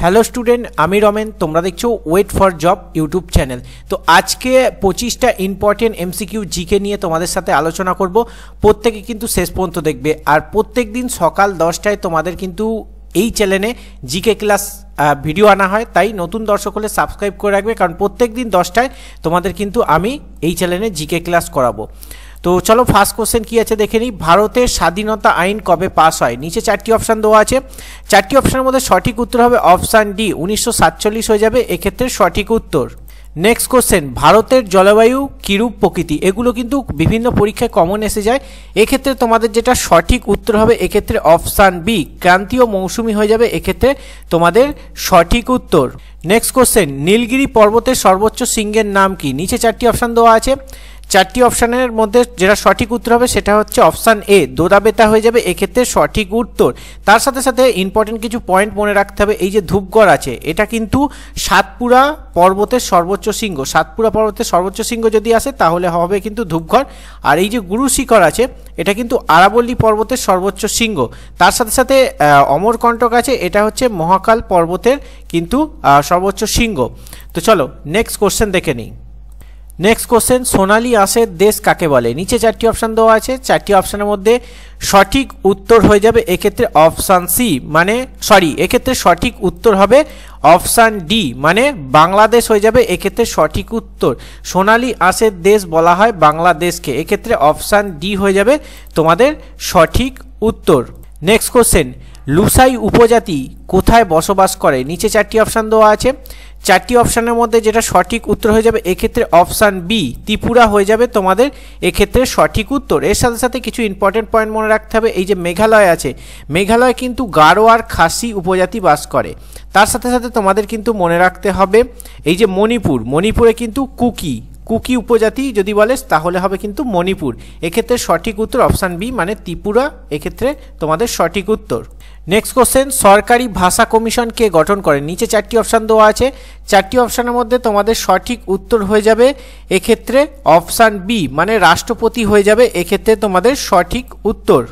Hello student, আমি রমেন। তোমরা দেখছো wait for job YouTube channel. তো আজকে 25টা ইম্পর্টেন্ট এমসিকিউ জিকে নিয়ে তোমাদের সাথে আলোচনা করব। প্রত্যেকে কিন্তু শেষ পর্যন্ত দেখবে, আর প্রত্যেক দিন সকাল 10টায় তোমাদের কিন্তু এই চ্যানেলে জিকে ক্লাস ভিডিও আনা হয়। তাই নতুন দর্শক হলে সাবস্ক্রাইব করে রাখবে, কারণ প্রত্যেক দিন 10টায় তোমাদের কিন্তু আমি এই চ্যানেলে জিকে ক্লাস করাবো। তো চলো ফার্স্ট কোশ্চেন কি আছে দেখে নিই। ভারতের স্বাধীনতা আইন কবে পাস হয়? নিচে 4টি অপশান দেওয়া আছে। 4টি অপশানের মধ্যে সঠিক উত্তর হবে অপশান ডি, 1947 হয়ে যাবে এক্ষেত্রে সঠিক উত্তর। নেক্সট কোশ্চেন, ভারতের জলবায়ু কিরূপ প্রকৃতি? এগুলো কিন্তু বিভিন্ন পরীক্ষায় কমন এসে যায়। এক্ষেত্রে তোমাদের যেটা সঠিক উত্তর হবে এক্ষেত্রে অপশান বি, ক্রান্তীয় মৌসুমি হয়ে যাবে এক্ষেত্রে তোমাদের সঠিক উত্তর। নেক্সট কোশ্চেন, নীলগিরি পর্বতের সর্বোচ্চ শৃঙ্গের নাম কি? নিচে 4টি অপশান দেওয়া আছে। 4টি অপশানের মধ্যে যেটা সঠিক উত্তর হবে সেটা হচ্ছে অপশান এ, দোদাবেতা হয়ে যাবে এক্ষেত্রে সঠিক উত্তর। তার সাথে সাথে ইম্পর্টেন্ট কিছু পয়েন্ট মনে রাখতে হবে। এই যে ধূপগড় আছে, এটা কিন্তু সাতপুরা পর্বতের সর্বোচ্চ শৃঙ্গ। সাতপুরা পর্বতের সর্বোচ্চ শৃঙ্গ যদি আসে তাহলে হবে কিন্তু ধূপগড়। আর এই যে গুরু শিখর আছে, এটা কিন্তু আরাবল্লী পর্বতের সর্বোচ্চ শৃঙ্গ। তার সাথে সাথে অমরকণ্টক আছে, এটা হচ্ছে মহাকাল পর্বতের কিন্তু সর্বোচ্চ শৃঙ্গ। তো চলো নেক্সট কোশ্চেন দেখে নিই। নেক্সট কোশ্চেন, সোনালী আঁশের দেশ কাকে বলে? নিচে 4টি অপশান দেওয়া আছে। 4টি অপশানের মধ্যে সঠিক উত্তর হয়ে যাবে এক্ষেত্রে অপশান সি, এক্ষেত্রে সঠিক উত্তর হবে অপশান ডি, মানে বাংলাদেশ হয়ে যাবে এক্ষেত্রে সঠিক উত্তর। সোনালী আঁশের দেশ বলা হয় বাংলাদেশকে, এক্ষেত্রে অপশান ডি হয়ে যাবে তোমাদের সঠিক উত্তর। নেক্সট কোশ্চেন, লুসাই উপজাতি কোথায় বসবাস করে? নিচে 4টি অপশান দেওয়া আছে। 4টি অপশানের মধ্যে যেটা সঠিক উত্তর হয়ে যাবে এক্ষেত্রে অপশান বি, ত্রিপুরা হয়ে যাবে তোমাদের এক্ষেত্রে সঠিক উত্তর। এর সাথে সাথে কিছু ইম্পর্টেন্ট পয়েন্ট মনে রাখতে হবে। এই যে মেঘালয় আছে, মেঘালয় কিন্তু গারো আর খাসি উপজাতি বাস করে। তার সাথে সাথে তোমাদের কিন্তু মনে রাখতে হবে এই যে মণিপুরে কিন্তু কুকি উপজাতি যদি বলে তাহলে হবে কিন্তু মণিপুর। এক্ষেত্রে সঠিক উত্তর অপশান বি, মানে ত্রিপুরা এক্ষেত্রে তোমাদের সঠিক উত্তর। নেক্সট কোশ্চেন, সরকারি ভাষা কমিশন কে গঠন করে? নিচে 4টি অপশান দেওয়া আছে। 4টি অপশানের মধ্যে তোমাদের সঠিক উত্তর হয়ে যাবে এক্ষেত্রে অপশান বি, মানে রাষ্ট্রপতি হয়ে যাবে এক্ষেত্রে তোমাদের সঠিক উত্তর।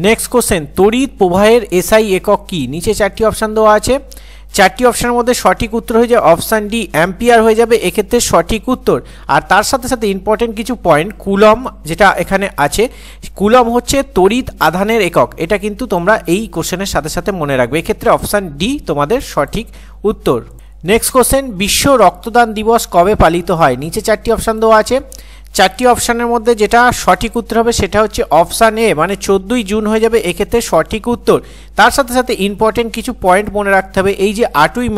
নেক্সট কোশ্চেন, তড়িৎ প্রবাহের এসআই একক কি? নিচে 4টি অপশান দেওয়া আছে। 4টি অপশানের মধ্যে সঠিক উত্তর হয়ে যাবে অপশান ডি, অ্যাম্পিয়ার হয়ে যাবে এক্ষেত্রে সঠিক উত্তর। আর তার সাথে সাথে ইম্পর্টেন্ট কিছু পয়েন্ট, কুলম যেটা এখানে আছে, কুলম হচ্ছে তড়িৎ আধানের একক। এটা কিন্তু তোমরা এই কোশ্চেনের সাথে সাথে মনে রাখবে, এক্ষেত্রে অপশান ডি তোমাদের সঠিক উত্তর। নেক্সট কোশ্চেন, বিশ্ব রক্তদান দিবস কবে পালিত হয়? নিচে 4টি অপশান দেওয়া আছে। 4টি অপশানের মধ্যে যেটা সঠিক উত্তর হবে সেটা হচ্ছে অপশান এ, মানে 14ই জুন হয়ে যাবে এক্ষেত্রে সঠিক উত্তর। তার সাথে সাথে ইম্পর্টেন্ট কিছু পয়েন্ট মনে রাখতে হবে। এই যে 8ই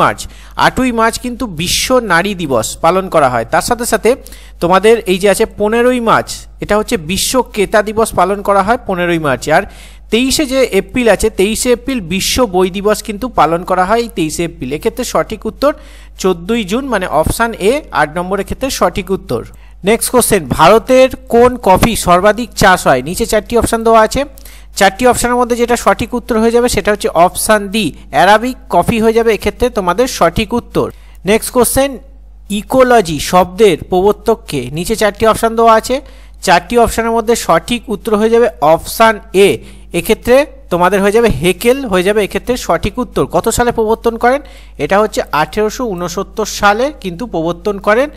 মার্চ কিন্তু বিশ্ব নারী দিবস পালন করা হয়। তার সাথে সাথে তোমাদের এই যে আছে 15ই মার্চ, এটা হচ্ছে বিশ্ব ক্রেতা দিবস পালন করা হয় 15ই মার্চে। আর 23শে যে এপ্রিল আছে, 23শে এপ্রিল বিশ্ব বই দিবস কিন্তু পালন করা হয় 23শে এপ্রিল। এক্ষেত্রে সঠিক উত্তর 14ই জুন, মানে অপশান এ 8 নম্বরের ক্ষেত্রে সঠিক উত্তর। নেক্সট কোশ্চেন, ভারতের কোন কফি সর্বাধিক চাষ হয়? নিচে 4টি অপশান দেওয়া আছে। 4টি অপশানের মধ্যে যেটা সঠিক উত্তর হয়ে যাবে সেটা হচ্ছে অপশান ডি, অ্যারাবিক কফি হয়ে যাবে এক্ষেত্রে তোমাদের সঠিক উত্তর। নেক্সট কোশ্চেন, ইকোলজি শব্দের প্রবর্তক কে? নিচে 4টি অপশান দেওয়া আছে। 4টি অপশানের মধ্যে সঠিক উত্তর হয়ে যাবে অপশান এ, এক্ষেত্রে তোমাদের হয়ে যাবে হেকেল হয়ে যাবে এক্ষেত্রে সঠিক উত্তর। কত সালে প্রবর্তন করেন? এটা হচ্ছে 1869 সালে কিন্তু প্রবর্তন করেন,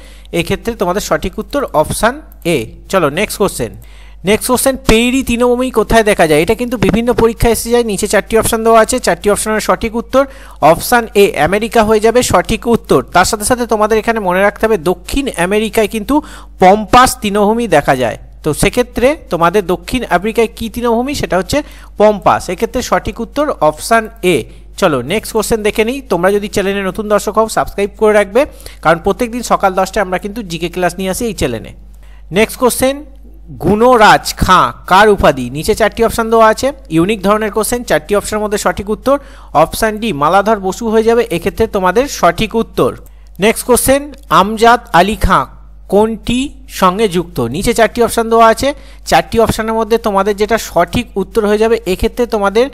এক্ষেত্রে তোমাদের সঠিক উত্তর অপশান এ। চলো নেক্সট কোশ্চেন, পেইরি তৃণভূমি কোথায় দেখা যায়? এটা কিন্তু বিভিন্ন পরীক্ষায় এসে যায়। নিচে 4টি অপশান দেওয়া আছে। 4টি অপশানের সঠিক উত্তর অপশান এ, আমেরিকা হয়ে যাবে সঠিক উত্তর। তার সাথে সাথে তোমাদের এখানে মনে রাখতে হবে দক্ষিণ আমেরিকায় কিন্তু পম্পাস তৃণভূমি দেখা যায়। তো সেক্ষেত্রে তোমাদের দক্ষিণ আফ্রিকায় কী তৃণভূমি? সেটা হচ্ছে পম্পাস, এক্ষেত্রে সঠিক উত্তর অপশান এ। চলো নেক্সট কোশ্চেন দেখে নিই। তোমরা যদি চ্যানেলে নতুন দর্শক হও সাবস্ক্রাইব করে রাখবে, কারণ প্রত্যেকদিন সকাল 10টায় আমরা কিন্তু জিকে ক্লাস নিয়ে আসি এই চ্যানেলে। নেক্সট কোশ্চেন, গুণরাজ খাঁ কার উপাধি? নিচে 4টি অপশান দেওয়া আছে। ইউনিক ধরনের কোশ্চেন। 4টি অপশানের মধ্যে সঠিক উত্তর অপশান ডি, মালাধর বসু হয়ে যাবে এক্ষেত্রে তোমাদের সঠিক উত্তর। নেক্সট কোশ্চেন, আমজাদ আলী খাঁ কোনটি সঙ্গে যুক্ত? নিচে 4টি অপশান দেওয়া আছে। 4টি অপশানের মধ্যে তোমাদের যেটা সঠিক উত্তর হয়ে যাবে এক্ষেত্রে তোমাদের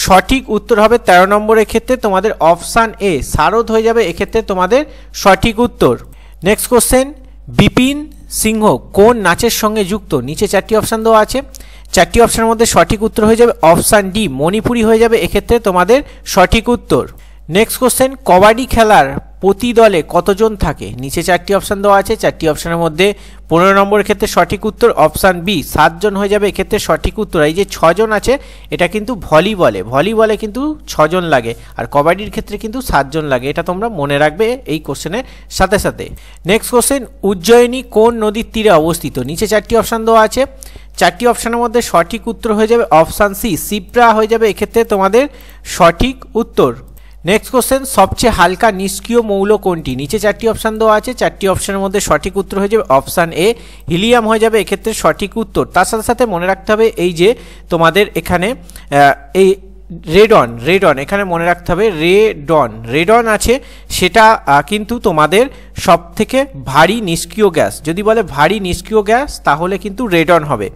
সঠিক উত্তর হবে 13 নম্বরের ক্ষেত্রে তোমাদের অপশান এ, শারদ হয়ে যাবে এক্ষেত্রে তোমাদের সঠিক উত্তর। নেক্সট কোশ্চেন, বিপিন সিংহ কোন নাচের সঙ্গে যুক্ত? নিচে 4টি অপশান দেওয়া আছে। 4টি অপশানের মধ্যে সঠিক উত্তর হয়ে যাবে অপশান ডি, মণিপুরি হয়ে যাবে এক্ষেত্রে তোমাদের সঠিক উত্তর। নেক্সট কোশ্চেন, কবাডি খেলার প্রতি দলে কতজন থাকে? নিচে 4টি অপশান দেওয়া আছে, 4টি অপশানের মধ্যে 15 নম্বরের ক্ষেত্রে সঠিক উত্তর অপশান বি 7 জন হয়ে যাবে এক্ষেত্রে সঠিক উত্তর। এই যে 6 জন আছে এটা কিন্তু ভলিবলে কিন্তু 6 জন লাগে, আর কবাডির ক্ষেত্রে কিন্তু 7 জন লাগে, এটা তোমরা মনে রাখবে এই কোশ্চেনের সাথে সাথে। নেক্সট কোশ্চেন, উজ্জয়িনী কোন নদীর তীরে অবস্থিত? নিচে 4টি অপশান দেওয়া আছে, 4টি অপশানের মধ্যে সঠিক উত্তর হয়ে যাবে অপশান সি শিপ্রা হয়ে যাবে এক্ষেত্রে তোমাদের সঠিক উত্তর। নেক্সট কোশ্চেন, সবচেয়ে হালকা নিষ্ক্রিয় মৌল কোনটি? নিচে 4টি অপশান দেওয়া আছে, 4টি অপশানের মধ্যে সঠিক উত্তর হয়ে যাবে অপশান এ হিলিয়াম হয়ে যাবে এক্ষেত্রে সঠিক উত্তর। তার সাথে সাথে মনে রাখতে হবে এই যে তোমাদের এখানে এই রেডন এখানে মনে রাখতে হবে রেডন আছে, সেটা কিন্তু তোমাদের সব থেকে ভারী নিষ্ক্রিয় গ্যাস। যদি বলে ভারী নিষ্ক্রিয় গ্যাস তাহলে কিন্তু রেডন হবে।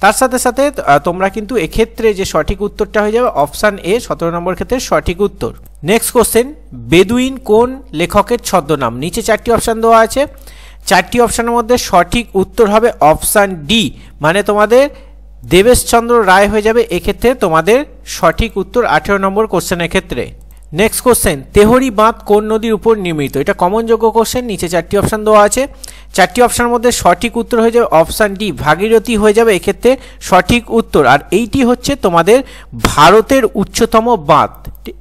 তার সাথে সাথে তোমরা কিন্তু এক্ষেত্রে যে সঠিক উত্তরটা হয়ে যাবে অপশান এ 17 নম্বর ক্ষেত্রে সঠিক উত্তর। নেক্সট কোশ্চেন, বেদুইন কোন লেখকের ছদ্মনাম? নিচে 4টি অপশান দেওয়া আছে, 4টি অপশানের মধ্যে সঠিক উত্তর হবে অপশান ডি, মানে তোমাদের দেবেশচন্দ্র রায় হয়ে যাবে এক্ষেত্রে তোমাদের সঠিক উত্তর 18 নম্বর কোশ্চেনের ক্ষেত্রে। নেক্সট কোশ্চেন, তেহরি বাঁধ কোন নদীর উপর নির্মিত? এটা কমন যোগ্য কোশ্চেন, নিচে 4টি অপশান দেওয়া আছে, 4টি অপশানের মধ্যে সঠিক উত্তর হয়ে যাবে অপশান ডি ভাগীরথী হয়ে যাবে এক্ষেত্রে সঠিক উত্তর। আর এইটি হচ্ছে তোমাদের ভারতের উচ্চতম বাঁধ,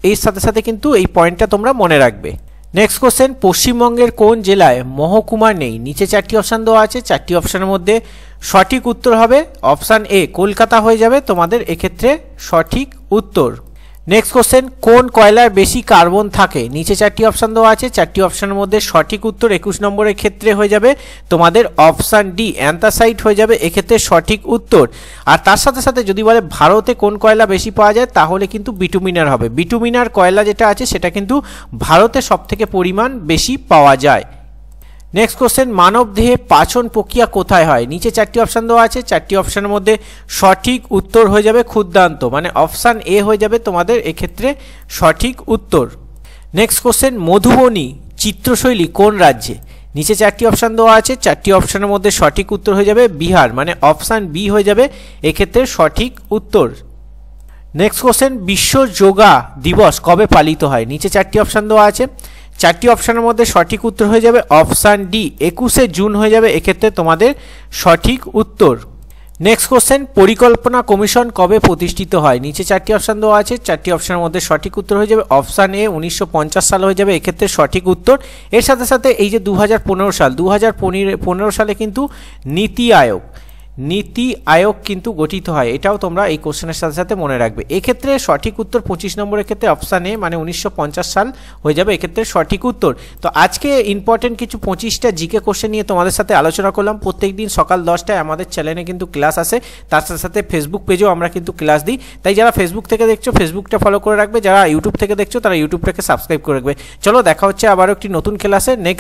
এর সাথে সাথে কিন্তু এই পয়েন্টটা তোমরা মনে রাখবে। নেক্সট কোশ্চেন, পশ্চিমবঙ্গের কোন জেলায় মহকুমা নেই? নিচে 4টি অপশান দেওয়া আছে, 4টি অপশানের মধ্যে সঠিক উত্তর হবে অপশান এ কলকাতা হয়ে যাবে তোমাদের এক্ষেত্রে সঠিক উত্তর। নেক্সট কোশ্চেন, কোন কয়লার বেশি কার্বন থাকে? নিচে 4টি অপশান দেওয়া আছে, 4টি অপশানের মধ্যে সঠিক উত্তর 21 নম্বরের ক্ষেত্রে হয়ে যাবে তোমাদের অপশান ডি অ্যান্থাসাইট হয়ে যাবে এক্ষেত্রে সঠিক উত্তর। আর তার সাথে সাথে যদি বলে ভারতে কোন কয়লা বেশি পাওয়া যায় তাহলে কিন্তু বিটুমিনার হবে। বিটুমিনার কয়লা যেটা আছে সেটা কিন্তু ভারতে সবথেকে পরিমাণ বেশি পাওয়া যায়। নেক্সট কোশ্চেন, মানব দেহে পাচন প্রক্রিয়া কোথায় হয়? নিচে 4টি অপশান দেওয়া আছে, 4টি অপশানের মধ্যে সঠিক উত্তর হয়ে যাবে ক্ষুদ্রান্ত, মানে অপশান এ হয়ে যাবে তোমাদের এক্ষেত্রে সঠিক উত্তর। নেক্সট কোশ্চেন, মধুবনী চিত্রশৈলী কোন রাজ্যে? নিচে 4টি অপশান দেওয়া আছে, 4টি অপশানের মধ্যে সঠিক উত্তর হয়ে যাবে বিহার, মানে অপশান বি হয়ে যাবে এক্ষেত্রে সঠিক উত্তর। নেক্সট কোশ্চেন, বিশ্ব যোগা দিবস কবে পালিত হয়? নিচে 4টি অপশান দেওয়া আছে, 4টি অপশানের মধ্যে সঠিক উত্তর হয়ে যাবে অপশান ডি 21শে জুন হয়ে যাবে এক্ষেত্রে তোমাদের সঠিক উত্তর। নেক্সট কোশ্চেন, পরিকল্পনা কমিশন কবে প্রতিষ্ঠিত হয়? নিচে 4টি অপশান দেওয়া আছে, 4টি অপশানের মধ্যে সঠিক উত্তর হয়ে যাবে অপশান এ 1950 সাল হয়ে যাবে এক্ষেত্রে সঠিক উত্তর। এর সাথে সাথে এই যে 2015 সালে কিন্তু নীতি আয়োগ কিন্তু গঠিত হয়, এটাও তোমরা এই কোশ্চেনের সাথে সাথে মনে রাখবে। এক্ষেত্রে সঠিক উত্তর 25 নম্বরের ক্ষেত্রে অপশান এ মানে 1950 সাল হয়ে যাবে এক্ষেত্রে সঠিক উত্তর। তো আজকে ইম্পর্টেন্ট কিছু 25টা জিকে কোশ্চেন নিয়ে তোমাদের সাথে আলোচনা করলাম। প্রত্যেক দিন সকাল 10টায় আমাদের চ্যানেলে কিন্তু ক্লাস আসে, তার সাথে সাথে ফেসবুক পেজেও আমরা কিন্তু ক্লাস দিই। তাই যারা ফেসবুক থেকে দেখছো ফেসবুকটা ফলো করে রাখবে, যারা ইউটিউব থেকে দেখছো তারা ইউটিউবটাকে সাবস্ক্রাইব করে রাখবে। চলো দেখা হচ্ছে আবারও একটি নতুন ক্লাসে নেক্সট